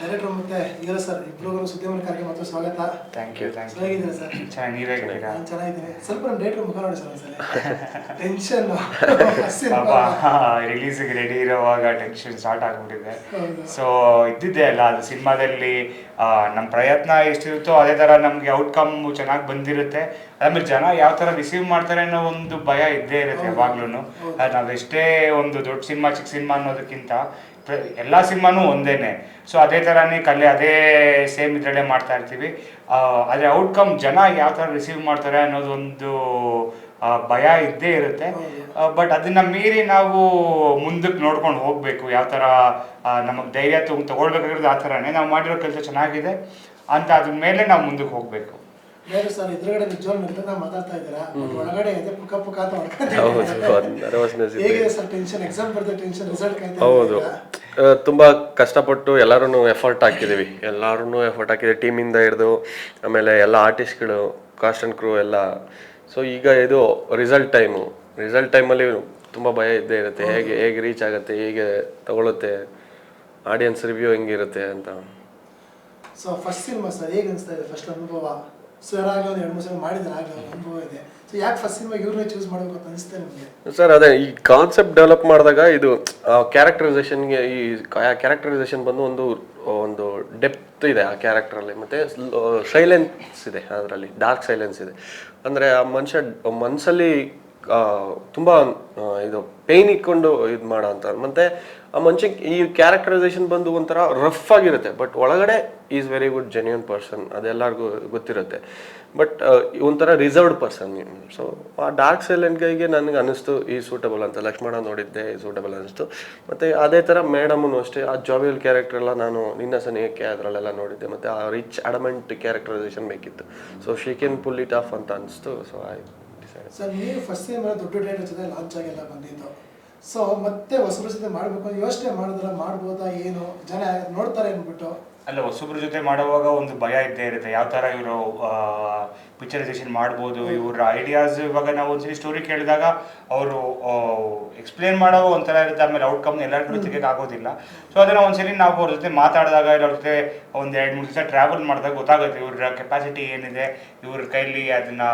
Director ಮತ್ತೆ hero sir ಇಬ್ಬರಿಗೂ ಸುದ್ದಿಮೂಲ ಕಾರ್ಯಕ್ರಮ ಮತ್ತು ಸ್ವಾಗತ. ಥ್ಯಾಂಕ್ ಯು ಹೇಗಿದ್ದೀರಾ ಸರ್? ಚೆನ್ನಾಗಿ, ನೀವೇ ಹೇಗಿದ್ದೀರಾ? ನಾನು ಚೆನ್ನಾಗಿದ್ದೀನಿ. ಸ್ವಲ್ಪ ನಮ್ಮ ಡೈರೆಕ್ಟರ್ ಮುಖ ನೋಡಿ ಸರ್ ಒಂದ್ಸಲ. ಟೆನ್ಷನ್ ರಿಲೀಸಿಗೆ ರೆಡಿ ಇರೋವಾಗ ಟೆನ್ಷನ್ ಸ್ಟಾರ್ಟ್ ಆಗಿಬಿಟ್ಟಿದೆ. ಸೊ ಇದ್ದಿದ್ದೆ ಅಲ್ಲ, ಅದು ಸಿನಿಮಾದಲ್ಲಿ ನಮ್ಮ ಪ್ರಯತ್ನ ಎಷ್ಟಿರುತ್ತೋ ಅದೇ ಥರ ನಮಗೆ ಔಟ್ಕಮ್ ಚೆನ್ನಾಗಿ ಬಂದಿರುತ್ತೆ. ಆಮೇಲೆ ಜನ ಯಾವ ಥರ ರಿಸೀವ್ ಮಾಡ್ತಾರೆ ಅನ್ನೋ ಒಂದು ಭಯ ಇದ್ದೇ ಇರುತ್ತೆ ಯಾವಾಗ್ಲೂ. ನಾವೆಷ್ಟೇ ಒಂದು ದೊಡ್ಡ ಸಿನಿಮಾ ಚಿಕ್ಕ ಸಿನಿಮಾ ಅನ್ನೋದಕ್ಕಿಂತ ಎಲ್ಲ ಸಿನಿಮಾನೂ ಒಂದೇನೆ. ಸೊ ಅದೇ ಥರನೇ ಅದೇ ಸೇಮ್ ಇದರಲ್ಲೇ ಮಾಡ್ತಾ ಇರ್ತೀವಿ. ಆದರೆ ಔಟ್ಕಮ್ ಜನ ಯಾವ ಥರ ರಿಸೀವ್ ಮಾಡ್ತಾರೆ ಅನ್ನೋದೊಂದು ಭಯ ಇದ್ದೇ ಇರುತ್ತೆ. ಬಟ್ ಅದನ್ನು ಮೀರಿ ನಾವು ಮುಂದಕ್ಕೆ ನೋಡ್ಕೊಂಡು ಹೋಗಬೇಕು. ಯಾವ ಥರ ನಮಗೆ ಧೈರ್ಯ ತೊಗೊಳ್ಬೇಕಾಗಿರೋದು ಆ ಥರನೇ. ನಾವು ಮಾಡಿರೋ ಕೆಲಸ ಚೆನ್ನಾಗಿದೆ ಅಂತ ಅದ್ರ ಮೇಲೆ ನಾವು ಮುಂದಕ್ಕೆ ಹೋಗಬೇಕು. ಬೇರೆ ಸರ್ ಎದುರುಗಡೆ ನಿಜವಾಗ್ಲೂ ನಿಂತು ಮಾತಾಡ್ತಾ ಇದ್ದೀರಾ, ಒಳಗಡೆ ಇದೆ ಪುಕ್ಕ ಪುಕ್ಕ ಅಂತ ಹೇಗಿದೆ ಸರ್? ಟೆನ್ಷನ್, ಎಕ್ಸಾಮ್ ಬರ್ದ ಟೆನ್ಷನ್, ರಿಸಲ್ಟ್ ಕಾಯ್ತಾ. ಹೌದು, ತುಂಬಾ ಕಷ್ಟಪಟ್ಟು ಎಲ್ಲರೂ ಎಫರ್ಟ್ ಹಾಕಿದ್ದೀವಿ. ಟೀಮಿಂದ ಹಿಡಿದು ಆಮೇಲೆ ಎಲ್ಲ ಆರ್ಟಿಸ್ಟ್ಗಳು, ಕಾಸ್ಟ್ ಆ್ಯಂಡ್ ಕ್ರೂ ಎಲ್ಲ. ಸೊ ಈಗ ಇದು ರಿಸಲ್ಟ್ ಟೈಮಲ್ಲಿ ತುಂಬ ಭಯ ಇದ್ದೇ ಇರುತ್ತೆ. ಹೇಗೆ ರೀಚ್ ಆಗುತ್ತೆ, ಹೇಗೆ ತಗೊಳುತ್ತೆ, ಆಡಿಯನ್ಸ್ ರಿವ್ಯೂ ಹೆಂಗಿರುತ್ತೆ ಅಂತ. ಸೊ ಫಸ್ಟ್ ಸಿನಿಮಾ ಸರ್ ಹೇಗೆ ಅನಿಸ್ತಾ ಇದೆ? ಫಸ್ಟ್ ಅನುಭವ ಸರ್ ಆಗ ಒಂದು 2-3 ಸಲ ಮಾಡಿದ್ರೆ ಆಗಲಿ ಅನುಭವ ಇದೆ. ಸೊ ಯಾಕೆ ಫಸ್ಟ್ ಸಿನಿಮಾ ಇವ್ರನ್ನೇ ಚೂಸ್ ಮಾಡಬೇಕು ಅಂತ ಅನಿಸುತ್ತೆ ನಿಮಗೆ? ಸರ್ ಅದೇ ಈ ಕಾನ್ಸೆಪ್ಟ್ ಡೆವಲಪ್ ಮಾಡಿದಾಗ ಇದು ಕ್ಯಾರೆಕ್ಟರೈಸೇಷನ್ಗೆ, ಈ ಕ್ಯಾರೆಕ್ಟರೈಸೇಷನ್ ಬಂದು ಒಂದು ಡೆಪ್ತ್ ಇದೆ ಆ ಕ್ಯಾರೆಕ್ಟ್ರಲ್ಲಿ, ಮತ್ತು ಸೈಲೆನ್ಸ್ ಇದೆ ಅದರಲ್ಲಿ, ಡಾರ್ಕ್ ಸೈಲೆನ್ಸ್ ಇದೆ. ಅಂದರೆ ಆ ಮನಸ್ಸಲ್ಲಿ ತುಂಬ ಇದು ಪೇಯ್ನ್ ಇಟ್ಕೊಂಡು ಇದು ಮಾಡೋ ಅಂತ. ಮತ್ತು ಆ ಮನುಷ್ಯಕ್ಕೆ ಈ ಕ್ಯಾರೆಕ್ಟರೈಸೇಷನ್ ಬಂದು ಒಂಥರ ರಫ್ ಆಗಿರುತ್ತೆ, ಬಟ್ ಒಳಗಡೆ is very good genuine person, ಅದೆಲ್ಲರಿಗೂ ಗೊತ್ತಿರುತ್ತೆ. ಬಟ್ ಒಂಥರ ರಿಸರ್ವ್ಡ್ ಪರ್ಸನ್. ಸೊ ಆ ಡಾರ್ಕ್ ಸೈಲೆಂಟ್ ಗೈಗೆ ನನಗೆ ಅನ್ನಿಸ್ತು ಈ ಸೂಟಬಲ್ ಅಂತ. ಲಕ್ಷ್ಮಣ ನೋಡಿದ್ದೆ, ಸೂಟಬಲ್ ಅನ್ನಿಸ್ತು. ಮತ್ತು ಅದೇ ಥರ ಮೇಡಮನ್ನು ಅಷ್ಟೇ, ಆ ಜಾವಿಯಲ್ ಕ್ಯಾರೆಕ್ಟರ್ ಎಲ್ಲ ನಾನು ನಿನ್ನ ಸನಿಹಕ್ಕೆ ಅದರಲ್ಲೆಲ್ಲ ನೋಡಿದ್ದೆ. ಮತ್ತು ಆ ರಿಚ್ ಅಡಮೆಂಟ್ ಕ್ಯಾರೆಕ್ಟರೈಸೇಷನ್ ಬೇಕಿತ್ತು. So she can pull it off ಅಂತ ಅನಿಸ್ತು. ಸೊ ಸರ್ ನೀವು ಫಸ್ಟ್ ಸಿನಿಮಾ ದೊಡ್ಡ ಡೈರೆಕ್ಟರ್ ಜೊತೆ ಲಾಂಚ್ ಆಗಿಲ್ಲ ಬಂದಿದ್ದು. ಸೊ ಮತ್ತೆ ಹೊಸಬ್ರ ಜೊತೆ ಮಾಡಬೇಕು ಯೋಚನೆ ಮಾಡಿದ್ರೆ ಮಾಡ್ಬೋದಾ, ಏನು ಜನ ನೋಡ್ತಾರೆ ಅಂದ್ಬಿಟ್ಟು? ಅಲ್ಲ, ಹೊಸಬ್ರ ಜೊತೆ ಮಾಡುವಾಗ ಒಂದು ಭಯ ಇದ್ದೇ ಇರುತ್ತೆ. ಯಾವ ಥರ ಇವರು ಪಿಕ್ಚರೈಸೇಷನ್ ಮಾಡ್ಬೋದು, ಇವ್ರ ಐಡಿಯಾಸ್. ಇವಾಗ ನಾವು ಒಂದ್ಸರಿ ಸ್ಟೋರಿ ಕೇಳಿದಾಗ ಅವರು ಎಕ್ಸ್ಪ್ಲೇನ್ ಮಾಡೋ ಒಂಥರ ಇರುತ್ತೆ, ಆಮೇಲೆ ಔಟ್ಕಮ್ನ ಎಲ್ಲರಿಗೂ ತೆಗೆಯೋಕೆ ಆಗೋದಿಲ್ಲ. ಸೊ ಅದನ್ನು ಒಂದ್ಸರಿ ನಾವು ಅವ್ರ ಜೊತೆ ಮಾತಾಡಿದಾಗ, ಇಲ್ಲ ಅವ್ರ ಜೊತೆ ಒಂದು 2-3 ದಿವಸ ಟ್ರಾವೆಲ್ ಮಾಡಿದಾಗ ಗೊತ್ತಾಗುತ್ತೆ ಇವ್ರ ಕೆಪಾಸಿಟಿ ಏನಿದೆ, ಇವ್ರ ಕೈಲಿ ಅದನ್ನು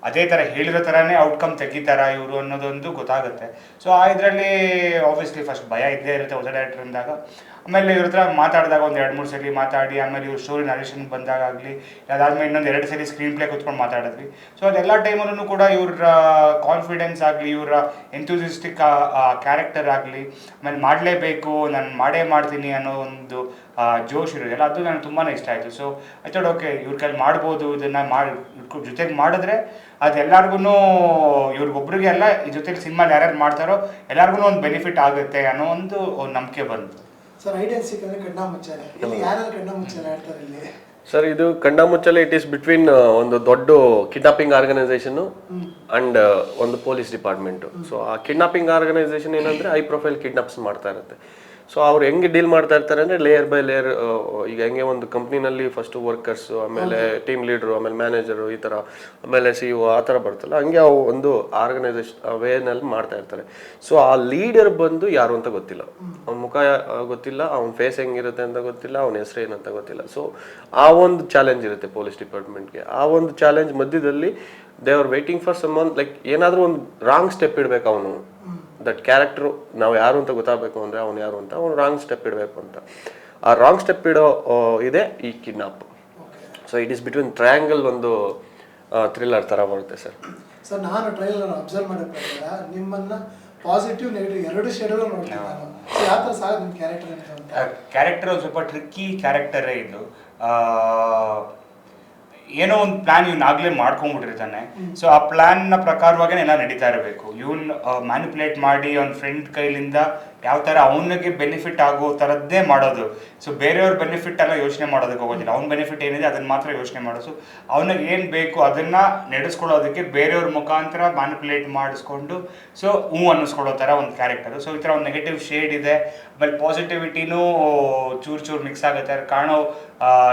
ಅದೇ ಥರ ಹೇಳಿರೋ ಥರನೇ ಔಟ್ಕಮ್ ತೆಗಿತಾರ ಇವರು ಅನ್ನೋದೊಂದು ಗೊತ್ತಾಗುತ್ತೆ. ಸೊ ಆ ಇದರಲ್ಲಿ ಆಬ್ವಿಯಸ್ಲಿ ಫಸ್ಟ್ ಭಯ ಇದ್ದೇ ಇರುತ್ತೆ ಹೊಸ ಡೈರೆಕ್ಟರ್ ಅಂದಾಗ. ಆಮೇಲೆ ಇವ್ರ ಹತ್ರ ಮಾತಾಡಿದಾಗ ಒಂದು 2-3 ಸಲ ಮಾತಾಡಿ, ಆಮೇಲೆ ಇವ್ರ ಸ್ಟೋರಿ ನರೇಷನ್ ಬಂದಾಗಲಿ, ಅದಾದ್ಮೇಲೆ ಇನ್ನೊಂದು 2 ಸಲ ಸ್ಕ್ರೀನ್ ಪ್ಲೇ ಕೂತ್ಕೊಂಡು ಮಾತಾಡಿದ್ವಿ. ಸೊ ಅದೆಲ್ಲ ಟೈಮಲ್ಲೂ ಕೂಡ ಇವ್ರ ಕಾನ್ಫಿಡೆನ್ಸ್ ಆಗಲಿ, ಇವರ ಎಂಥೂಸಿಸ್ಟಿಕ್ ಕ್ಯಾರೆಕ್ಟರ್ ಆಗಲಿ, ಆಮೇಲೆ ಮಾಡಲೇಬೇಕು, ನಾನು ಮಾಡೇ ಮಾಡ್ತೀನಿ ಅನ್ನೋ ಒಂದು ಜೋಶ್ ಇರೋದಲ್ಲ, ಅದು ನನಗೆ ತುಂಬಾ ಇಷ್ಟ ಆಯಿತು. ಸೊ ಐ ಥಾಟ್ ಓಕೆ, ಇವ್ರ ಕೈಲಿ ಮಾಡ್ಬೋದು, ಇದನ್ನು ಜೊತೆಗೆ ಮಾಡಿದ್ರೆ ಅದೆಲ್ಲರಿಗೂ, ಇವ್ರಿಗೊಬ್ರಿಗೆ ಅಲ್ಲ, ಈ ಜೊತೆಲಿ ಸಿನಿಮಾ ಯಾರ್ಯಾರು ಮಾಡ್ತಾರೋ ಎಲ್ಲರಿಗೂ ಒಂದು ಬೆನಿಫಿಟ್ ಆಗುತ್ತೆ ಅನ್ನೋ ಒಂದು ನಂಬಿಕೆ ಬಂತು. ಸರ್ ಐಡೆನ್ಸ್ ಸಿಕ್ಕಂದ್ರೆ ಕಣ್ಣ ಮುಚ್ಚಾರೆ, ಇಲ್ಲಿ ಯಾರು ಕಣ್ಣ ಮುಚ್ಚಾರೆ ಆಡ್ತಾರೆ ಇಲ್ಲಿ? ಸರ್ ಇದು ಕಣ್ಣ ಮುಚ್ಚಲೆ ಇಟ್ ಈಸ್ ಬಿಟ್ವೀನ್ ಒಂದು ದೊಡ್ಡ ಕಿಡ್ನಾಪಿಂಗ್ ಆರ್ಗನೈಸೇಷನ್ ಅಂಡ್ ಒಂದು ಪೊಲೀಸ್ ಡಿಪಾರ್ಟ್ಮೆಂಟ್. ಸೊ ಆ ಕಿಡ್ನಾಪಿಂಗ್ ಆರ್ಗನೈಸೇಷನ್ ಏನಂದ್ರೆ ಹೈ ಪ್ರೊಫೈಲ್ ಕಿಡ್ನಾಪ್ಸ್ ಮಾಡ್ತಾ ಇರುತ್ತೆ. ಸೊ ಅವ್ರು ಹೆಂಗೆ ಡೀಲ್ ಮಾಡ್ತಾ ಇರ್ತಾರೆ ಅಂದರೆ ಲೇಯರ್ ಬೈ ಲೇಯರ್. ಈಗ ಒಂದು ಕಂಪ್ನಿನಲ್ಲಿ ಫಸ್ಟು ವರ್ಕರ್ಸು, ಆಮೇಲೆ ಟೀಮ್ ಲೀಡ್ರು, ಆಮೇಲೆ ಮ್ಯಾನೇಜರು, ಈ ಥರ, ಆಮೇಲೆ CEO ಆ ಥರ ಬರ್ತಲ್ಲ, ಹಂಗೆ ಅವು ಒಂದು ಆರ್ಗನೈಸೇಷನ್ ವೇನಲ್ಲಿ ಮಾಡ್ತಾ ಇರ್ತಾರೆ. ಸೊ ಆ ಲೀಡರ್ ಬಂದು ಯಾರು ಅಂತ ಗೊತ್ತಿಲ್ಲ, ಅವ್ನ ಮುಖ ಗೊತ್ತಿಲ್ಲ, ಅವ್ನ ಫೇಸ್ ಹೆಂಗಿರುತ್ತೆ ಅಂತ ಗೊತ್ತಿಲ್ಲ, ಅವ್ನ ಹೆಸರು ಏನಂತ ಗೊತ್ತಿಲ್ಲ. ಸೊ ಆ ಒಂದು ಚಾಲೆಂಜ್ ಇರುತ್ತೆ ಪೊಲೀಸ್ ಡಿಪಾರ್ಟ್ಮೆಂಟ್ಗೆ. ಆ ಒಂದು ಚಾಲೆಂಜ್ ಮಧ್ಯದಲ್ಲಿ they are waiting for someone, like ಏನಾದರೂ ಒಂದು ರಾಂಗ್ ಸ್ಟೆಪ್ ಇಡಬೇಕು ಅವನು. ದಟ್ ಕ್ಯಾರೆಕ್ಟ್ರು ನಾವು ಯಾರು ಅಂತ ಗೊತ್ತಾಗಬೇಕು ಅಂದರೆ ಅವ್ನು ಯಾರು ಅಂತ, ಅವ್ನು ರಾಂಗ್ ಸ್ಟೆಪ್ ಇಡಬೇಕು ಅಂತ. ಆ ರಾಂಗ್ ಸ್ಟೆಪ್ ಇಡೋ ಇದೆ ಈ kidnap. So it is between triangle, ಒಂದು ಥ್ರಿಲ್ಲರ್ ಥರ ಬರುತ್ತೆ ಸರ್. ಸರ್ ನಾನು ಟ್ರೈಲರ್ ಅಬ್ಸರ್ವ್ ಮಾಡೋ ಪ್ರಕಾರ ನಿಮ್ಮನ್ನ ಪಾಸಿಟಿವ್ ನೆಗೆಟಿವ್ ಎರಡು ಶೇಡಲ್ಲೂ ನೋಡ್ತೀನಿ ನಾನು. ಸೊ ಯಾವ ಥರ ಸಾಗ ನಿಮ್ಮ ಕ್ಯಾರೆಕ್ಟರ್ ಒಂದು ಸ್ವಲ್ಪ ಟ್ರಿಕ್ಕಿ ಕ್ಯಾರೆಕ್ಟರೇ ಇದು. ಏನೋ ಒಂದು ಪ್ಲಾನ್ ಇವ್ನು ಆಗಲೇ ಮಾಡ್ಕೊಂಡ್ಬಿಟ್ಟಿರ್ತಾನೆ. ಸೊ ಆ ಪ್ಲಾನ್ನ ಪ್ರಕಾರವಾಗೇ ಎಲ್ಲ ನಡೀತಾ ಇರಬೇಕು. ಇವ್ನು ಮ್ಯಾನಿಪುಲೇಟ್ ಮಾಡಿ ಅವ್ನ ಫ್ರೆಂಡ್ ಕೈಲಿಂದ ಯಾವ ಥರ ಅವನಿಗೆ ಬೆನಿಫಿಟ್ ಆಗೋ ಥರದ್ದೇ ಮಾಡೋದು. ಸೊ ಬೇರೆಯವ್ರ ಬೆನಿಫಿಟ್ ಎಲ್ಲ ಯೋಚನೆ ಮಾಡೋದಕ್ಕೆ ಹೋಗೋದಿಲ್ಲ, ಅವ್ನ ಬೆನಿಫಿಟ್ ಏನಿದೆ ಅದನ್ನು ಮಾತ್ರ ಯೋಚನೆ ಮಾಡೋದು. ಸೊ ಅವನಿಗೆ ಏನು ಬೇಕು ಅದನ್ನು ನಡೆಸ್ಕೊಳ್ಳೋದಕ್ಕೆ ಬೇರೆಯವ್ರ ಮುಖಾಂತರ ಮ್ಯಾನಿಪುಲೇಟ್ ಮಾಡಿಸ್ಕೊಂಡು ಸೊ ಅನ್ನಿಸ್ಕೊಳ್ಳೋ ಥರ ಒಂದು ಕ್ಯಾರೆಕ್ಟರು. ಸೊ ಈ ಥರ ಒಂದು ನೆಗೆಟಿವ್ ಶೇಡ್ ಇದೆ. ಆಮೇಲೆ ಪಾಸಿಟಿವಿಟಿನೂ ಚೂರು ಮಿಕ್ಸ್ ಆಗುತ್ತೆ. ಕಾಣೋ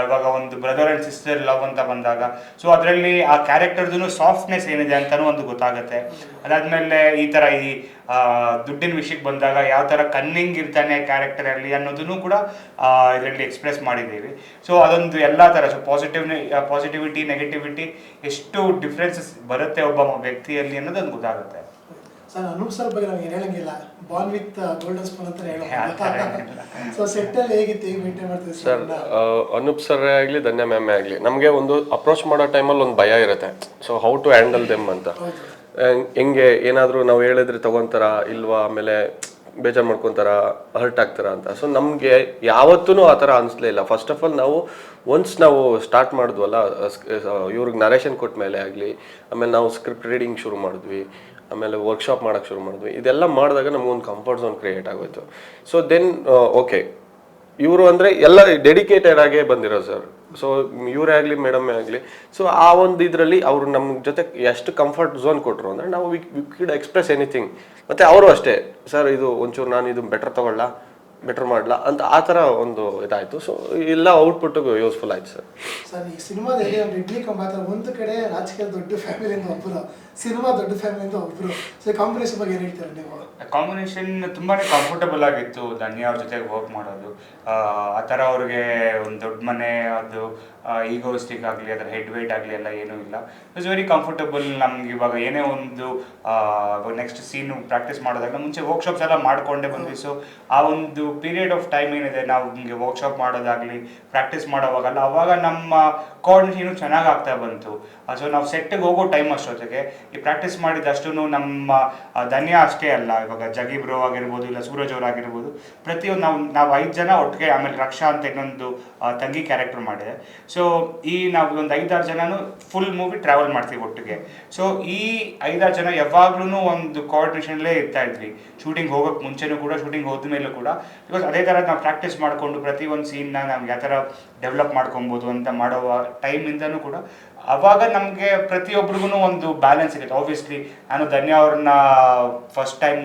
ಇವಾಗ ಒಂದು ಬ್ರದರ್ ಆ್ಯಂಡ್ ಸಿಸ್ಟರ್ ಲವ್ ಅಂತ ಬಂದಾಗ, ಸೊ ಅದರಲ್ಲಿ ಆ ಕ್ಯಾರೆಕ್ಟರ್ದು ಸಾಫ್ಟ್ನೆಸ್ ಏನಿದೆ ಅಂತಲೂ ಒಂದು ಗೊತ್ತಾಗುತ್ತೆ. ಅದಾದಮೇಲೆ ಈ ಥರ ಈ ದುಡ್ಡಿನ ವಿಷಯಕ್ಕೆ ಬಂದಾಗ ಯಾವ ಥರ ಕನ್ನಿಂಗ್ ಇರ್ತಾನೆ ಕ್ಯಾರೆಕ್ಟರಲ್ಲಿ ಅನ್ನೋದನ್ನು ಕೂಡ ಇದರಲ್ಲಿ ಎಕ್ಸ್ಪ್ರೆಸ್ ಮಾಡಿದ್ದೀವಿ. ಸೊ ಅದೊಂದು ಎಲ್ಲ ಥರ ಸೊ ಪಾಸಿಟಿವಿಟಿ ನೆಗೆಟಿವಿಟಿ ಎಷ್ಟು ಡಿಫ್ರೆನ್ಸಸ್ ಬರುತ್ತೆ ಒಬ್ಬ ವ್ಯಕ್ತಿಯಲ್ಲಿ ಅನ್ನೋದೊಂದು ಗೊತ್ತಾಗುತ್ತೆ. ಸರ್ ಅನೂಪ್ ಸರ್ ಬಗ್ಗೆ ನಾವು ಏನು ಹೇಳಂಗಿಲ್ಲ, ಬಾರ್ನ್ ವಿತ್ ಗೋಲ್ಡನ್ ಸ್ಪೂನ್ ಅಂತ ಹೇಳೋ. ಸೊ ಸೆಟ್ಟಲ್ಲಿ ಹೇಗಿತ್ತು, ಹೇಗೆ ಮೇಂಟೈನ್ ಮಾಡ್ತೀವಿ ಸರ್? ಅನೂಪ್ ಸರ್ ಆಗಲಿ ಧನ್ಯ ಮ್ಯಾಮೇ ಆಗಲಿ, ನಮಗೆ ಒಂದು ಅಪ್ರೋಚ್ ಮಾಡೋ ಟೈಮಲ್ಲಿ ಒಂದು ಭಯ ಇರುತ್ತೆ. So how to handle them ಅಂತ, ಹೆಂಗೆ ಏನಾದರೂ ನಾವು ಹೇಳಿದ್ರೆ ತಗೊಂತಾರ ಇಲ್ವಾ, ಆಮೇಲೆ ಬೇಜಾರು ಮಾಡ್ಕೊತಾರ, ಹರ್ಟ್ ಆಗ್ತಾರ ಅಂತ. ಸೊ ನಮಗೆ ಯಾವತ್ತೂ ಆ ಥರ ಅನಿಸ್ಲೇ ಇಲ್ಲ. ಫಸ್ಟ್ ಆಫ್ ಆಲ್ ನಾವು ಒನ್ಸ್ ನಾವು ಸ್ಟಾರ್ಟ್ ಮಾಡಿದ್ವಲ್ಲ, ಇವ್ರಿಗೆ ನರೇಷನ್ ಕೊಟ್ಟ ಮೇಲೆ ಆಗಲಿ, ಆಮೇಲೆ ನಾವು ಸ್ಕ್ರಿಪ್ಟ್ ರೀಡಿಂಗ್ ಶುರು ಮಾಡಿದ್ವಿ, ಆಮೇಲೆ ವರ್ಕ್ಶಾಪ್ ಮಾಡೋಕ್ಕೆ ಶುರು ಮಾಡಿದ್ವಿ. ಇದೆಲ್ಲ ಮಾಡಿದಾಗ ನಮಗೊಂದು ಕಂಫರ್ಟ್ ಝೋನ್ ಕ್ರಿಯೇಟ್ ಆಗೋಯ್ತು. ಸೊ ದೆನ್ ಓಕೆ, ಇವರು ಅಂದರೆ ಎಲ್ಲ ಡೆಡಿಕೇಟೆಡ್ ಆಗೇ ಬಂದಿರೋ ಸರ್. ಸೊ ಇವರೇ ಆಗಲಿ ಮೇಡಮೇ ಆಗಲಿ, ಸೊ ಆ ಒಂದು ಇದರಲ್ಲಿ ಅವರು ನಮ್ಮ ಜೊತೆ ಎಷ್ಟು ಕಂಫರ್ಟ್ ಝೋನ್ ಕೊಟ್ಟರು ಅಂದರೆ ನಾವು ವಿ ಕುಡ್ ಎಕ್ಸ್ಪ್ರೆಸ್ ಎನಿಥಿಂಗ್. ಮತ್ತು ಅವರು ಅಷ್ಟೇ, ಸರ್ ಇದು ಒಂಚೂರು ನಾನು ಇದು ಬೆಟರ್ ಮಾಡಲ ಅಂತ ಆ ಥರ ಒಂದು ಇದಾಯಿತು. ಸೊ ಎಲ್ಲ ಔಟ್ಪುಟ್ಟಿಗೂ ಯೂಸ್ಫುಲ್ ಆಯ್ತು ಸರ್. ಸರ್ ಈ ಸಿನಿಮಾದಲ್ಲಿ ಒಂದು ಇಡ್ಲಿ ಕಂಬ ಒಂದು ಕಡೆ ರಾಜಕೀಯ ದೊಡ್ಡ ಫ್ಯಾಮಿಲಿಯಿಂದ ಒಬ್ಬರು, ಸಿನಿಮಾ ದೊಡ್ಡ ಫ್ಯಾಮಿಲಿಯಿಂದ ಒಬ್ಬರು. ಸೊ ಕಾಂಬಿನೇಷನ್ ಬಗ್ಗೆ ಏನು ಹೇಳ್ತಾರೆ ನೀವು? ಕಾಂಬಿನೇಷನ್ ತುಂಬಾ ಕಂಫರ್ಟಬಲ್ ಆಗಿತ್ತು ಧನ್ಯ ಅವ್ರ ಜೊತೆಗೆ ವರ್ಕ್ ಮಾಡೋದು. ಆ ಥರ ಅವ್ರಿಗೆ ಒಂದು ದೊಡ್ಡ ಮನೆ, ಅದು ಈಗೋಸ್ಟಿಕ್ ಆಗಲಿ, ಅದರ ಹೆಡ್ ವೇಟ್ ಆಗಲಿ ಎಲ್ಲ ಏನೂ ಇಲ್ಲ. It's very comfortable. ನಮ್ಗೆ ಇವಾಗ ಏನೇ ಒಂದು ನೆಕ್ಸ್ಟ್ ಸೀನು ಪ್ರಾಕ್ಟೀಸ್ ಮಾಡೋದಾಗ ಮುಂಚೆ ವರ್ಕ್ಶಾಪ್ಸ್ ಎಲ್ಲ ಮಾಡಿಕೊಂಡೇ ಬಂದ್ವಿ. ಸೊ ಆ ಒಂದು ಪೀರಿಯಡ್ ಆಫ್ ಟೈಮ್ ಏನಿದೆ, ನಾವು ನಿಮಗೆ ವರ್ಕ್ಶಾಪ್ ಮಾಡೋದಾಗಲಿ ಪ್ರಾಕ್ಟೀಸ್ ಮಾಡೋವಾಗಲ್ಲ, ಅವಾಗ ನಮ್ಮ ಕೋಆರ್ಡಿನೇಷನ್ ಚೆನ್ನಾಗಿ ಆಗ್ತಾ ಬಂತು. ಸೊ ನಾವು ಸೆಟ್ಟಿಗೆ ಹೋಗೋ ಟೈಮ್ ಅಷ್ಟೊತ್ತಿಗೆ ಈ ಪ್ರಾಕ್ಟೀಸ್ ಮಾಡಿದಷ್ಟು ನಮ್ಮ ಧನ್ಯ ಅಷ್ಟೇ ಅಲ್ಲ, ಇವಾಗ ಜಗಿ ಬ್ರೋ ಆಗಿರ್ಬೋದು, ಇಲ್ಲ ಸೂರಜ್ ಅವ್ರು ಆಗಿರ್ಬೋದು, ಪ್ರತಿಯೊಂದು ನಾವು 5 ಜನ ಒಟ್ಟಿಗೆ, ಆಮೇಲೆ ರಕ್ಷಾ ಅಂತ ಇನ್ನೊಂದು ತಂಗಿ ಕ್ಯಾರೆಕ್ಟರ್ ಮಾಡಿದೆ. ಸೊ ಈ ನಾವು ಒಂದು 5-6 ಜನನು ಫುಲ್ ಮೂವಿ ಟ್ರಾವೆಲ್ ಮಾಡ್ತೀವಿ ಒಟ್ಟಿಗೆ. ಸೊ ಈ 5-6 ಜನ ಯಾವಾಗ್ಲೂ ಒಂದು ಕೋಆರ್ಡಿನೇಷನ್ಲೇ ಇರ್ತಾ ಇದ್ವಿ. ಶೂಟಿಂಗ್ ಹೋಗೋಕ್ಕೆ ಮುಂಚೆನೂ ಕೂಡ, ಶೂಟಿಂಗ್ ಹೋದ್ಮೇಲೂ ಕೂಡ, ಬಿಕಾಸ್ ಅದೇ ಥರ ನಾವು ಪ್ರಾಕ್ಟೀಸ್ ಮಾಡಿಕೊಂಡು ಪ್ರತಿಯೊಂದು ಸೀನ್ನ ನಾವು ಯಾವ ಥರ ಡೆವಲಪ್ ಮಾಡ್ಕೊಬೋದು ಅಂತ ಮಾಡುವ ಟೈಮಿಂದನೂ ಕೂಡ ಅವಾಗ ನಮಗೆ ಪ್ರತಿಯೊಬ್ಬರಿಗೂ ಒಂದು ಬ್ಯಾಲೆನ್ಸ್ ಇರುತ್ತೆ. ಆಬ್ವಿಯಸ್ಲಿ ನಾನು ಧನ್ಯ ಅವ್ರನ್ನ ಫಸ್ಟ್ ಟೈಮ್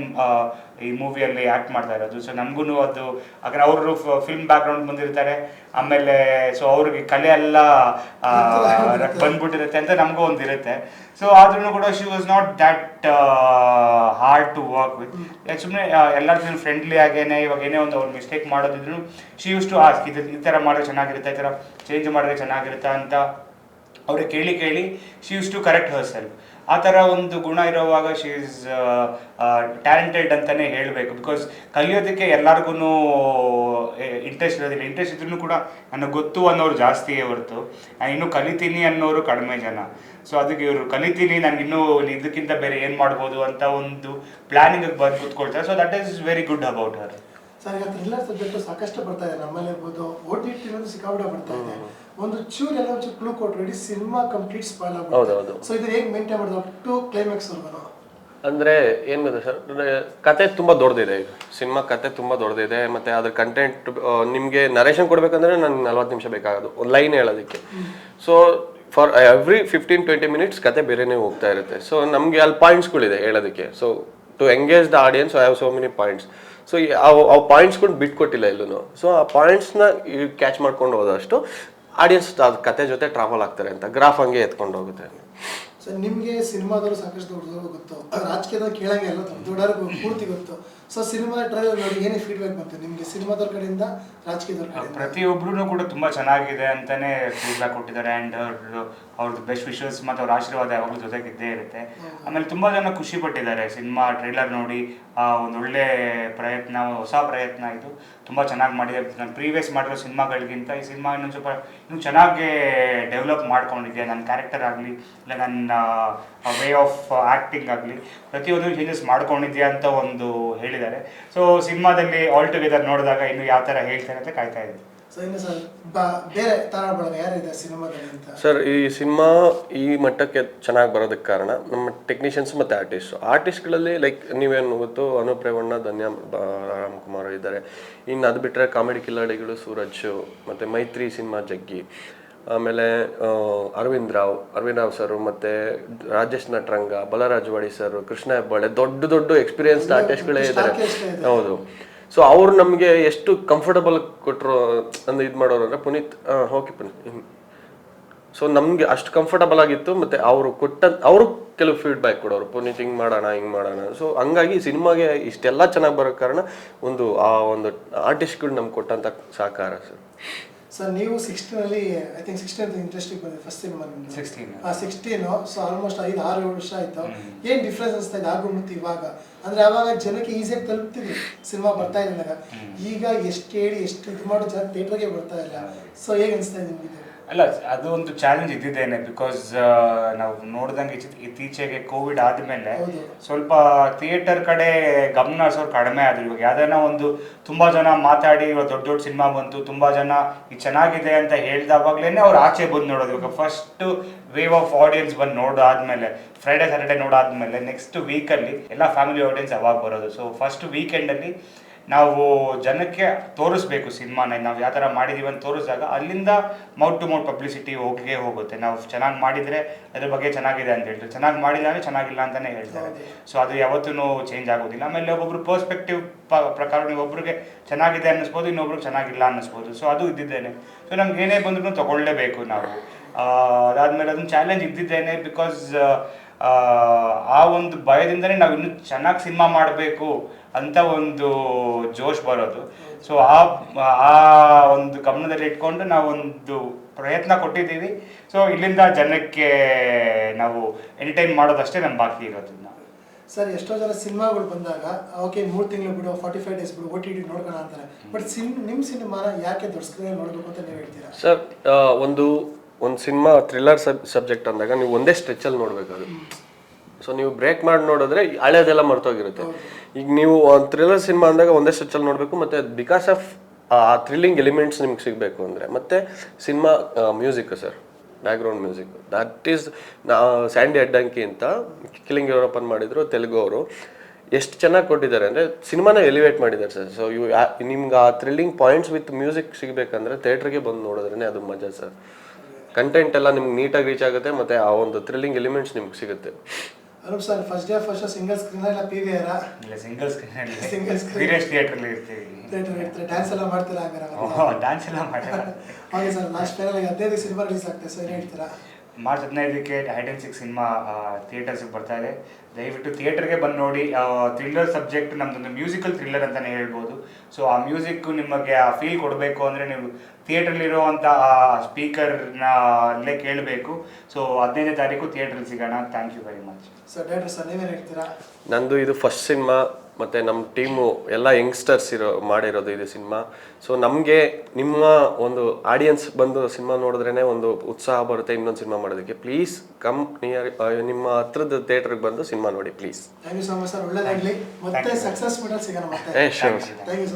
ಈ ಮೂವಿಯಲ್ಲಿ ಆ್ಯಕ್ಟ್ ಮಾಡ್ತಾ ಇರೋದು. ಸೊ ನಮಗೂ ಅದು ಯಾಕಂದ್ರೆ ಅವರು ಫಿಲ್ಮ್ ಬ್ಯಾಕ್ಗ್ರೌಂಡ್ ಬಂದಿರ್ತಾರೆ, ಆಮೇಲೆ ಸೊ ಅವ್ರಿಗೆ ಕಲೆ ಎಲ್ಲ ಬಂದ್ಬಿಟ್ಟಿರುತ್ತೆ ಅಂತ ನಮಗೂ ಒಂದು ಇರುತ್ತೆ. ಸೊ ಆದ್ರೂ ಕೂಡ she was not that hard to work with. ಸುಮ್ಮನೆ ಎಲ್ಲರ ಜೊತೆ ಫ್ರೆಂಡ್ಲಿ ಆಗೇನೆ, ಇವಾಗ ಏನೇ ಒಂದು ಅವ್ರು ಮಿಸ್ಟೇಕ್ ಮಾಡೋದಿದ್ರು ಶಿ ಯೂಸ್ ಟು ಆಸ್ಕ್, ಈ ಥರ ಮಾಡಿದ್ರೆ ಚೆನ್ನಾಗಿರುತ್ತೆ, ಈ ಥರ ಚೇಂಜ್ ಮಾಡಿದ್ರೆ ಚೆನ್ನಾಗಿರುತ್ತೆ ಅಂತ ಅವ್ರಿಗೆ ಕೇಳಿ she used to correct herself. ಆ ಥರ ಒಂದು ಗುಣ ಇರೋವಾಗ ಶಿ ಈಸ್ ಟ್ಯಾಲೆಂಟೆಡ್ ಅಂತಲೇ ಹೇಳಬೇಕು. ಬಿಕಾಸ್ ಕಲಿಯೋದಕ್ಕೆ ಎಲ್ಲರಿಗೂ ಇಂಟ್ರೆಸ್ಟ್ ಇರೋದಿಲ್ಲ. ಇಂಟ್ರೆಸ್ಟ್ ಇದ್ರೂ ಕೂಡ ನನಗೆ ಗೊತ್ತು ಅನ್ನೋರು ಜಾಸ್ತಿಯೇ ಹೊರತು ನಾನು ಇನ್ನೂ ಕಲಿತೀನಿ ಅನ್ನೋರು ಕಡಿಮೆ ಜನ. ಸೊ ಅದಕ್ಕೆ ಇವರು ಕಲಿತೀನಿ, ನಾನು ಇನ್ನೂ ಇದಕ್ಕಿಂತ ಬೇರೆ ಏನು ಮಾಡ್ಬೋದು ಅಂತ ಒಂದು ಪ್ಲಾನಿಂಗ್ ಬಂದು ಕೂತ್ಕೊಳ್ತಾರೆ. So that is very good about her. Sir ಈಗ ಥ್ರಿಲ್ಲರ್ ಸಬ್ಜೆಕ್ಟು ಸಾಕಷ್ಟು ಬರ್ತಾ ಇದೆ, ನಮ್ಮಲ್ಲಿ ಇರ್ಬೋದು, OTT ಸಿಕ್ಕಾಪಟ್ಟೆ ಬರ್ತಾ ಇದೆ. ಒಂದು ಚೂರು ಎಲ್ಲ ಒಂಚೂರು ಕ್ಲೂ ಕೊಟ್ರೆ ಸಿನಿಮಾ ಕಂಪ್ಲೀಟ್ ಸ್ಪಾಯ್ಲ್ ಆಗುತ್ತೆ. ಸೊ ಇದು ಹೇಗೆ ಮೇಂಟೈನ್ ಮಾಡೋದು ಅಪ್ ಟು ಕ್ಲೈಮ್ಯಾಕ್ಸ್ ವರ್ಗು? ಅಂದರೆ ಏನು ಗೊತ್ತಾ ಸರ್, ಕತೆ ತುಂಬ ದೊಡ್ಡದಿದೆ. ಈಗ ಸಿನಿಮಾ ಕತೆ ತುಂಬ ದೊಡ್ಡದಿದೆ, ಮತ್ತು ಅದ್ರ ಕಂಟೆಂಟ್ ನಿಮಗೆ ನರೇಷನ್ ಕೊಡಬೇಕಂದ್ರೆ ನನಗೆ 40 ನಿಮಿಷ ಬೇಕಾಗೋದು ಒಂದು ಲೈನ್ ಹೇಳೋದಕ್ಕೆ. ಸೊ ಫಾರ್ ಎವ್ರಿ 15-20 ಮಿನಿಟ್ಸ್ ಕತೆ ಬೇರೆನೇ ಹೋಗ್ತಾ ಇರುತ್ತೆ. ಸೊ ನಮಗೆ ಅಲ್ಲಿ ಪಾಯಿಂಟ್ಸ್ಗಳಿದೆ ಹೇಳೋದಕ್ಕೆ. So to engage the audience I have so many points. So ಆ ಪಾಯಿಂಟ್ಸ್ಕೊಂಡು ಬಿಟ್ಕೊಟ್ಟಿಲ್ಲ ಎಲ್ಲೂ. ಸೊ ಆ ಪಾಯಿಂಟ್ಸ್ನ ಕ್ಯಾಚ್ ಮಾಡ್ಕೊಂಡು ಹೋದಷ್ಟು ಆಡಿಯನ್ಸ್ ಅದು ಕತೆ ಜೊತೆ ಟ್ರಾವೆಲ್ ಆಗ್ತಾರೆ ಅಂತ ಗ್ರಾಫ್ ಹಂಗೆ ಎತ್ಕೊಂಡು ಹೋಗುತ್ತೆ. ಸೊ ನಿಮಗೆ ಸಿನಿಮಾದವರು ಸಾಕಷ್ಟು ದೊಡ್ಡದವ್ರು ಗೊತ್ತು, ರಾಜಕೀಯದಾಗ ಕೇಳಂಗೆ ಎಲ್ಲ ದೊಡ್ಡವ್ರಿಗೆ ಪೂರ್ತಿ ಗೊತ್ತು. ಸೊ ಸಿನಿಮಾದ ಟ್ರೈಲರ್ ನೋಡಿ ಏನೇ ಫೀಡ್ಬ್ಯಾಕ್ ಬಂತು ನಿಮಗೆ ಸಿನಿಮಾದವ್ರ ಕಡೆಯಿಂದ, ರಾಜಕೀಯದವ್ರ ಕಡೆಯಿಂದ? ಪ್ರತಿಯೊಬ್ಬರೂ ಕೂಡ ತುಂಬ ಚೆನ್ನಾಗಿದೆ ಅಂತಲೇ ಫೀಡ್ಬ್ಯಾಕ್ ಕೊಟ್ಟಿದ್ದಾರೆ. ಆ್ಯಂಡ್ ಅವ್ರದ್ದು ಬೆಸ್ಟ್ ವಿಶಸ್ ಮತ್ತು ಅವ್ರ ಆಶೀರ್ವಾದ ಯಾವಾಗಲೂ ಜೊತೆಗೆ ಇದ್ದೇ ಇರುತ್ತೆ. ಆಮೇಲೆ ತುಂಬ ಜನ ಖುಷಿ ಪಟ್ಟಿದ್ದಾರೆ ಸಿನಿಮಾ ಟ್ರೈಲರ್ ನೋಡಿ. ಒಂದೊಳ್ಳೆ ಪ್ರಯತ್ನ, ಹೊಸ ಪ್ರಯತ್ನ ಇದು, ತುಂಬ ಚೆನ್ನಾಗಿ ಮಾಡಿದೆ. ನಾನು ಪ್ರೀವಿಯಸ್ ಮಾಡಿರೋ ಸಿನಿಮಾಗಳಿಗಿಂತ ಈ ಸಿನಿಮಾ ಇನ್ನೂ ಚೆನ್ನಾಗಿ ಡೆವಲಪ್ ಮಾಡ್ಕೊಂಡಿದ್ದೆ. ನನ್ನ ಕ್ಯಾರೆಕ್ಟರ್ ಆಗಲಿ, ಇಲ್ಲ ನನ್ನ ವೇ ಆಫ್ ಆ್ಯಕ್ಟಿಂಗ್ ಆಗಲಿ, ಪ್ರತಿಯೊಂದು ಚೇಂಜಸ್ ಮಾಡ್ಕೊಂಡಿದ್ಯಾ ಅಂತ ಒಂದು ಹೇಳಿದ್ದಾರೆ. ಸೊ ಸಿನಿಮಾದಲ್ಲಿ ಆಲ್ ಟುಗೆದರ್ ನೋಡಿದಾಗ ಇನ್ನು ಯಾವ ಥರ ಹೇಳ್ತಾರೆ ಅಂತ ಕಾಯ್ತಾ ಇದ್ದೀನಿ. ಸೊ ಇನ್ನು ಸರ್ ಬೇರೆ ತಾರಾ ಬಳಗ ಯಾರಿದೆ ಸಿನಿಮಾದಲ್ಲಿ ಅಂತ? ಸರ್ ಈ ಸಿನಿಮಾ ಈ ಮಟ್ಟಕ್ಕೆ ಚೆನ್ನಾಗಿ ಬರೋದಕ್ಕೆ ಕಾರಣ ನಮ್ಮ ಟೆಕ್ನಿಷಿಯನ್ಸ್ ಮತ್ತು ಆರ್ಟಿಸ್ಟ್ಗಳಲ್ಲಿ ಲೈಕ್ ನೀವೇನು ಗೊತ್ತು, ಅನೂಪ್ ರೇವಣ್ಣ, ಧನ್ಯ ರಾಮ್ಕುಮಾರ್ ಇದ್ದಾರೆ. ಇನ್ನು ಅದು ಬಿಟ್ಟರೆ ಕಾಮಿಡಿ ಕಿಲಾಡಿಗಳು ಸೂರಜ್, ಮತ್ತು ಮೈತ್ರಿ ಸಿನಿಮಾ ಜಗ್ಗಿ, ಆಮೇಲೆ ಅರವಿಂದ್ ರಾವ್ ಸರ್, ಮತ್ತು ರಾಜೇಶ್ ನಟ್ರಂಗ, ಬಲರಾಜವಾಡಿ ಸರ್, ಕೃಷ್ಣ ಹೆಬ್ಬಾಳೆ, ದೊಡ್ಡ ಎಕ್ಸ್ಪೀರಿಯನ್ಸ್ಡ್ ಆರ್ಟಿಸ್ಟ್ಗಳೇ ಇದ್ದಾರೆ. ಹೌದು. ಸೊ ಅವ್ರು ನಮಗೆ ಎಷ್ಟು ಕಂಫರ್ಟಬಲ್ ಕೊಟ್ಟರು ಅಂದ್ರೆ ಇದು ಮಾಡೋರು ಅಂದರೆ ಪುನೀತ್, ಓಕೆ ಪುನೀತ್. ಸೊ ನಮ್ಗೆ ಅಷ್ಟು ಕಂಫರ್ಟಬಲ್ ಆಗಿತ್ತು, ಮತ್ತೆ ಅವರು ಅವರು ಕೆಲವು ಫೀಡ್ಬ್ಯಾಕ್ ಕೊಡೋರು, ಪುನೀತ್ ಹಿಂಗ್ ಮಾಡೋಣ ಹಿಂಗ್ ಮಾಡೋಣ. ಸೊ ಹಂಗಾಗಿ ಸಿನಿಮಾಗೆ ಇಷ್ಟೆಲ್ಲ ಚೆನ್ನಾಗಿ ಬರೋ ಕಾರಣ ಆ ಒಂದು ಆರ್ಟಿಸ್ಟ್ಗಳು ನಮ್ಗೆ ಕೊಟ್ಟಂತ ಸಹಕಾರ ಸರ್. ಸರ್ ನೀವು 16 ಐ ಥಿಂಕ್ 16 ಇಂಡಸ್ಟ್ರಿಗೆ ಬಂದಿದೆ ಫಸ್ಟ್ ಸಿನಿಮಾ ನಿಮ್ದು. 16 ಸೊ ಆಲ್ಮೋಸ್ಟ್ 5-6 ವರ್ಷ ಆಯ್ತು. ಏನ್ ಡಿಫ್ರೆನ್ಸ್ ಅನಿಸ್ತಾ ಇದೆ ಆಗು ಮತ್ತು ಇವಾಗ? ಅಂದ್ರೆ ಅವಾಗ ಜನಕ್ಕೆ ಈಸಿಯಾಗಿ ತಲುಪ್ತಿದ್ರು ಸಿನಿಮಾ ಬರ್ತಾ ಇದ್ದಾಗ, ಈಗ ಎಷ್ಟು ಹೇಳಿ ಎಷ್ಟು ಇದು ಮಾಡೋ ಜನ ಥಿಯೇಟರ್ಗೆ ಬರ್ತಾ ಇಲ್ಲ. ಸೊ ಹೇಗೆ ಅನಿಸ್ತಾ ಇದೆ ನಿಮಗೆ? ಅಲ್ಲ, ಅದು ಒಂದು ಚಾಲೆಂಜ್ ಇದ್ದಿದ್ದೇನೆ. ಬಿಕಾಸ್ ನಾವು ನೋಡ್ದಂಗೆ ಇತ್ತೀಚೆಗೆ ಕೋವಿಡ್ ಆದಮೇಲೆ ಸ್ವಲ್ಪ ಥಿಯೇಟರ್ ಕಡೆ ಗಮನ ಹರಿಸೋರು ಕಡಿಮೆ ಆದ್ರು. ಇವಾಗ ಯಾವ್ದಾನ ಒಂದು ತುಂಬಾ ಜನ ಮಾತಾಡಿ ಇವಾಗ ದೊಡ್ಡ ದೊಡ್ಡ ಸಿನಿಮಾ ಬಂತು, ತುಂಬಾ ಜನ ಇದು ಚೆನ್ನಾಗಿದೆ ಅಂತ ಹೇಳ್ದಾವಾಗ್ಲೇನೆ ಅವ್ರು ಆಚೆ ಬಂದು ನೋಡೋದು. ಇವಾಗ ಫಸ್ಟ್ ವೇವ್ ಆಫ್ ಆಡಿಯನ್ಸ್ ಬಂದು ನೋಡಾದ್ಮೇಲೆ, ಫ್ರೈಡೆ ಸ್ಯಾಟರ್ಡೆ ನೋಡಾದ್ಮೇಲೆ ನೆಕ್ಸ್ಟ್ ವೀಕಲ್ಲಿ ಎಲ್ಲ ಫ್ಯಾಮಿಲಿ ಆಡಿಯನ್ಸ್ ಅವಾಗ ಬರೋದು. ಸೊ ಫಸ್ಟ್ ವೀಕೆಂಡಲ್ಲಿ ನಾವು ಜನಕ್ಕೆ ತೋರಿಸ್ಬೇಕು ಸಿನಿಮಾನ, ನಾವು ಯಾವ ಥರ ಮಾಡಿದ್ದೀವಿ ಅಂತ ತೋರಿಸಿದಾಗ ಅಲ್ಲಿಂದ ಮೌತ್ ಟು ಮೌತ್ ಪಬ್ಲಿಸಿಟಿ ಹೋಗುತ್ತೆ. ನಾವು ಚೆನ್ನಾಗಿ ಮಾಡಿದರೆ ಅದ್ರ ಬಗ್ಗೆ ಚೆನ್ನಾಗಿದೆ ಅಂತ ಹೇಳ್ತಾರೆ, ಚೆನ್ನಾಗಿ ಮಾಡಿಲ್ಲ ಅಂದರೆ ಚೆನ್ನಾಗಿಲ್ಲ ಅಂತಲೇ ಹೇಳ್ತಾರೆ. ಸೊ ಅದು ಯಾವತ್ತೂ ಚೇಂಜ್ ಆಗೋದಿಲ್ಲ. ಆಮೇಲೆ ಒಬ್ಬೊಬ್ರು ಪರ್ಸ್ಪೆಕ್ಟಿವ್ ಪ್ರಕಾರ ಒಬ್ಬರಿಗೆ ಚೆನ್ನಾಗಿದೆ ಅನ್ನಿಸ್ಬೋದು, ಇನ್ನೊಬ್ರಿಗೆ ಚೆನ್ನಾಗಿಲ್ಲ ಅನ್ನಿಸ್ಬೋದು. ಸೊ ಅದು ಇದ್ದಿದ್ದೇನೆ. ಸೊ ನಮ್ಗೆ ಏನೇ ಬಂದ್ರೂ ತೊಗೊಳ್ಳೇಬೇಕು ನಾವು. ಅದಾದಮೇಲೆ ಅದೊಂದು ಚಾಲೆಂಜ್ ಇದ್ದಿದ್ದೇನೆ. ಬಿಕಾಸ್ ಆ ಒಂದು ಭಯದಿಂದನೇ ನಾವು ಇನ್ನೂ ಚೆನ್ನಾಗಿ ಸಿನಿಮಾ ಮಾಡಬೇಕು ಅಂತ ಒಂದು ಜೋಶ್ ಬರೋದು. ಸೊ ಆ ಒಂದು ಗಮನದಲ್ಲಿ ಇಟ್ಕೊಂಡು ನಾವೊಂದು ಪ್ರಯತ್ನ ಕೊಟ್ಟಿದ್ದೀವಿ. ಸೊ ಇಲ್ಲಿಂದ ಜನಕ್ಕೆ ನಾವು ಎಂಟರ್ಟೈನ್ ಮಾಡೋದಷ್ಟೇ ನಮ್ಮ ಬಾಕಿ ಇರೋದು. ಸರ್ ಎಷ್ಟೋ ಜನ ಸಿನಿಮಾಗಳು ಬಂದಾಗ ಓಕೆ 3 ತಿಂಗಳು ಬಿಡು, 45 ಡೇಸ್ ಬಿಡು, OTT ನೋಡ್ಕೋಣ ಅಂತಾರೆ. ಬಟ್ ನಿಮ್ಮ ಸಿನಿಮಾನ ಯಾಕೆ ದೊಡ್ಡ ಸ್ಕ್ರೀನ್ ನೋಡಬೇಕು ಅಂತ ನೀವು ಹೇಳ್ತೀರಾ? ಸರ್ ಒಂದು ಸಿನಿಮಾ ಥ್ರಿಲ್ಲರ್ ಸಬ್ಜೆಕ್ಟ್ ಅಂದಾಗ ನೀವು ಒಂದೇ ಸ್ಟ್ರೆಚಲ್ಲಿ ನೋಡಬೇಕಾಗುತ್ತೆ. ಸೊ ನೀವು ಬ್ರೇಕ್ ಮಾಡಿ ನೋಡಿದ್ರೆ ಹಳೆಯದೆಲ್ಲ ಮರ್ತೋಗಿರುತ್ತೆ. ಈಗ ನೀವು ಥ್ರಿಲ್ಲರ್ ಸಿನಿಮಾ ಅಂದಾಗ ಒಂದೇ ಸ್ಟ್ರೆಚಲ್ಲಿ ನೋಡಬೇಕು, ಮತ್ತು ಬಿಕಾಸ್ ಆಫ್ ಆ ಥ್ರಿಲ್ಲಿಂಗ್ ಎಲಿಮೆಂಟ್ಸ್ ನಿಮ್ಗೆ ಸಿಗಬೇಕು ಅಂದರೆ. ಮತ್ತು cinema music sir, background music that is Sandy Addanki ಅಂತ ಕಿಲಿಂಗ್ ಯೂರೋಪನ್ ಮಾಡಿದ್ರು ತೆಲುಗು ಅವರು. ಎಷ್ಟು ಚೆನ್ನಾಗಿ ಕೊಟ್ಟಿದ್ದಾರೆ ಅಂದರೆ ಸಿನಿಮಾನ ಎಲಿವೇಟ್ ಮಾಡಿದ್ದಾರೆ ಸರ್. ಸೊ ನಿಮ್ಗೆ ಆ ಥ್ರಿಲ್ಲಿಂಗ್ ಪಾಯಿಂಟ್ಸ್ ವಿತ್ ಮ್ಯೂಸಿಕ್ ಸಿಗಬೇಕಂದ್ರೆ ಥಿಯೇಟ್ರಿಗೆ ಬಂದು ನೋಡಿದ್ರೇ ಅದು ಮಜಾ ಸರ್. ಕಂಟೆಂಟ್ ಎಲ್ಲ ನಿಮ್ಗೆ ನೀಟಾಗಿ ರೀಚ್ ಆಗುತ್ತೆ, ಮತ್ತು ಆ ಒಂದು ಥ್ರಿಲ್ಲಿಂಗ್ ಎಲಿಮೆಂಟ್ಸ್ ನಿಮ್ಗೆ ಸಿಗುತ್ತೆ. Anup sir first day single screen ಇಲ್ಲ PVR? ಇಲ್ಲ, ಸಿಂಗಲ್ ಸ್ಕ್ರೀನ್ ವೀರೇಶ್ ಥಿಯೇಟರ್ಲಿ ಇರ್ತೀವಿ. ಡ್ಯಾನ್ಸ್ ಎಲ್ಲ ಮಾಡ್ತೀರಾ? ಡ್ಯಾನ್ಸ್ ಎಲ್ಲ ಮಾಡ್ತೀರಾ? Okay sir, last final 15 cinema release ಆಗ್ತದೆ ಸರ್, ಏನು ಹೇಳ್ತೀರಾ? ಮಾರ್ಚ್ 15ಕ್ಕೆ ಹೈಡ್ ಆ್ಯಂಡ್ ಸೀಕ್ ಸಿನಿಮಾ ಥಿಯೇಟರ್ಸಿಗೆ ಬರ್ತಾ ಇದೆ. ದಯವಿಟ್ಟು ಥಿಯೇಟರ್ಗೆ ಬಂದು ನೋಡಿ. ಥ್ರಿಲ್ಲರ್ ಸಬ್ಜೆಕ್ಟ್ ನಮ್ಮದೊಂದು ಮ್ಯೂಸಿಕಲ್ ಥ್ರಿಲ್ಲರ್ ಅಂತಲೇ ಹೇಳ್ಬೋದು. ಸೊ ಆ ಮ್ಯೂಸಿಕ್ಕು ನಿಮಗೆ ಆ ಫೀಲ್ ಕೊಡಬೇಕು ಅಂದರೆ ನೀವು ಥಿಯೇಟ್ರಲ್ಲಿರುವಂಥ ಆ ಸ್ಪೀಕರ್ನ ಅಲ್ಲೇ ಕೇಳಬೇಕು. ಸೊ 15ನೇ ತಾರೀಕು ಥಿಯೇಟ್ರಲ್ಲಿ ಸಿಗೋಣ. Thank you very much. Sir director sir ನೀವೇನು ಹೇಳ್ತೀರಾ? ನಂದು ಇದು ಫಸ್ಟ್ ಸಿನಿಮಾ, ಮತ್ತು ನಮ್ಮ ಟೀಮು ಎಲ್ಲ ಯಂಗ್ಸ್ಟರ್ಸ್ ಮಾಡಿರೋದು ಇದು ಸಿನಿಮಾ. ಸೊ ನಮಗೆ ನಿಮ್ಮ ಒಂದು ಆಡಿಯನ್ಸ್ ಬಂದು ಸಿನಿಮಾ ನೋಡಿದ್ರೇ ಒಂದು ಉತ್ಸಾಹ ಬರುತ್ತೆ ಇನ್ನೊಂದು ಸಿನಿಮಾ ಮಾಡೋದಕ್ಕೆ. ಪ್ಲೀಸ್ ಕಮ್ ನಿಯರ್, ನಿಮ್ಮ ಹತ್ರದ ಥಿಯೇಟ್ರಿಗೆ ಬಂದು ಸಿನಿಮಾ ನೋಡಿ please. Thank you so much sir, ಒಳ್ಳೆಯದಾಗಲಿ, ಮತ್ತೆ ಸಕ್ಸಸ್ ಮೆಡಲ್ ಸಿಗೋಣ ಮತ್ತೆ. ಶೋರ್. Thank you.